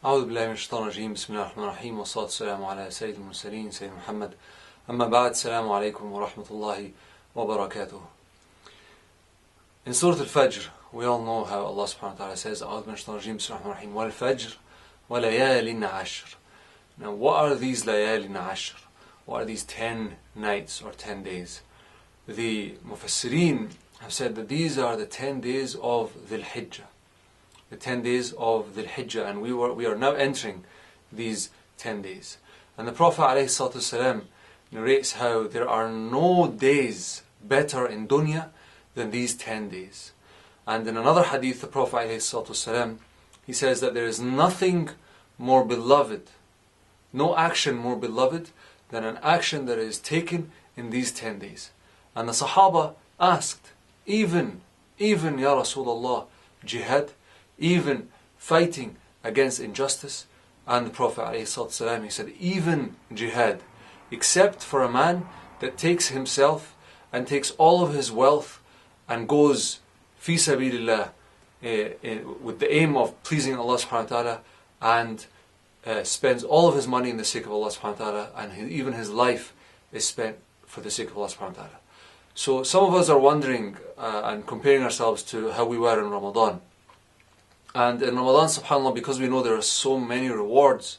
أعوذ بالله من الشيطان الرجيم بسم الله الرحمن الرحيم والصلاة والسلام على سيد المرسلين سيد محمد أما بعد السلام عليكم ورحمة الله وبركاته. In Surah Al-Fajr, we all know how Allah subhanahu wa ta'ala says, أعوذ بالله من الشيطان الرجيم بسم الله الرحمن الرحيم والفجر وليال عشر. Now what are these layal عشر? What are these 10 nights or 10 days? The Mufassirin have said that these are the 10 days of Dhul Hijjah. The 10 days of Dhul Hijjah, and we are now entering these 10 days. And the Prophet ﷺ narrates how there are no days better in dunya than these 10 days. And in another hadith, the Prophet ﷺ, he says that there is nothing more beloved, no action more beloved than an action that is taken in these 10 days. And the Sahaba asked, even Ya Rasulullah, jihad, even fighting against injustice? And the Prophet ﷺ, he said, even jihad, except for a man that takes himself and takes all of his wealth and goes fi sabilillah with the aim of pleasing Allah subhanahu wa ta'ala, and spends all of his money in the sake of Allah subhanahu wa ta'ala, and even his life is spent for the sake of Allah subhanahu wa ta'ala. So some of us are wondering and comparing ourselves to how we were in Ramadan. And in Ramadan, subhanAllah, because we know there are so many rewards,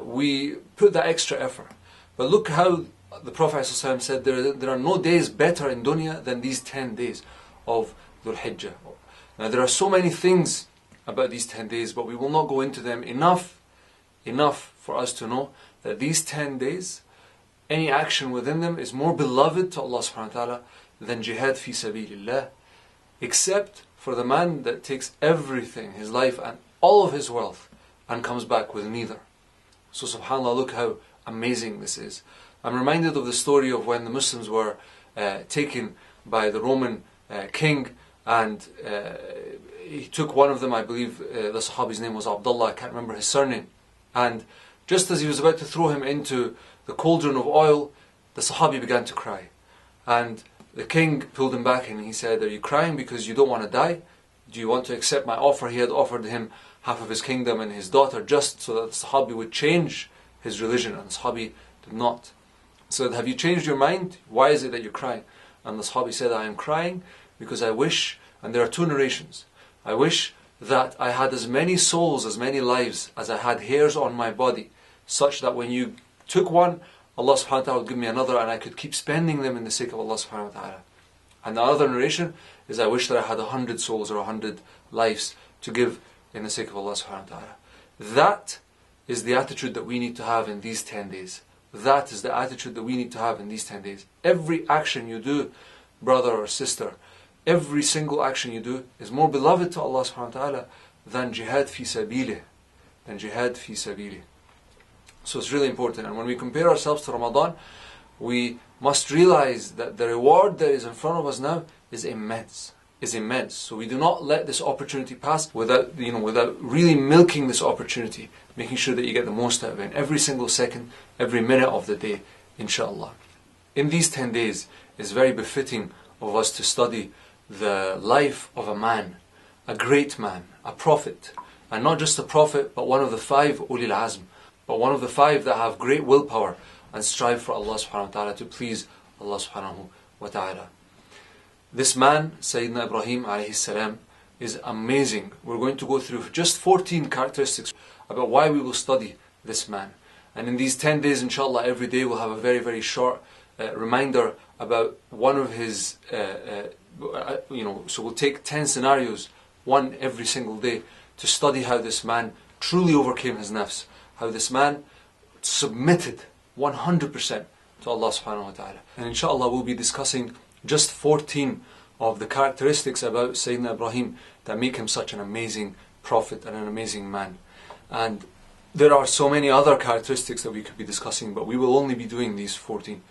we put that extra effort. But look how the Prophet ﷺ said there are no days better in dunya than these 10 days of Dhul Hijjah. Now there are so many things about these 10 days, but we will not go into them enough for us to know that these 10 days, any action within them is more beloved to Allah subhanahu wa ta'ala than jihad fi sabilillah, except for the man that takes everything, his life and all of his wealth, and comes back with neither. So subhanAllah, look how amazing this is. I'm reminded of the story of when the Muslims were taken by the Roman king, and he took one of them, I believe the Sahabi's name was Abdullah, I can't remember his surname, and just as he was about to throw him into the cauldron of oil, the Sahabi began to cry. And the king pulled him back and he said, are you crying because you don't want to die? Do you want to accept my offer? He had offered him half of his kingdom and his daughter just so that the Sahabi would change his religion, and the Sahabi did not. So have you changed your mind? Why is it that you're crying? And the Sahabi said, I am crying because I wish, and there are two narrations, I wish that I had as many souls, as many lives as I had hairs on my body, such that when you took one, Allah subhanahu wa ta'ala would give me another, and I could keep spending them in the sake of Allah subhanahu wa ta'ala. And the other narration is, I wish that I had 100 souls or 100 lives to give in the sake of Allah subhanahu wa ta'ala. That is the attitude that we need to have in these 10 days. That is the attitude that we need to have in these 10 days. Every action you do, brother or sister, every single action you do is more beloved to Allah subhanahu wa ta'ala than jihad fi sabilih. So it's really important. And when we compare ourselves to Ramadan, we must realize that the reward that is in front of us now is immense. So we do not let this opportunity pass without really milking this opportunity, making sure that you get the most out of it, every single second, every minute of the day, inshallah. In these 10 days, it's very befitting of us to study the life of a man, a great man, a prophet, and not just a prophet, but one of the 5 ulil azm, but one of the 5 that have great willpower and strive for Allah subhanahu wa ta'ala, to please Allah subhanahu wa ta'ala. This man, Sayyidina Ibrahim alayhi salam, is amazing. We're going to go through just 14 characteristics about why we will study this man. And in these 10 days, inshallah, every day we'll have a very, very short reminder about one of his, so we'll take 10 scenarios, one every single day, to study how this man truly overcame his nafs, how this man submitted 100% to Allah subhanahu wa ta'ala. And inshallah we'll be discussing just 14 of the characteristics about Sayyidina Ibrahim that make him such an amazing prophet and an amazing man. And there are so many other characteristics that we could be discussing, but we will only be doing these 14.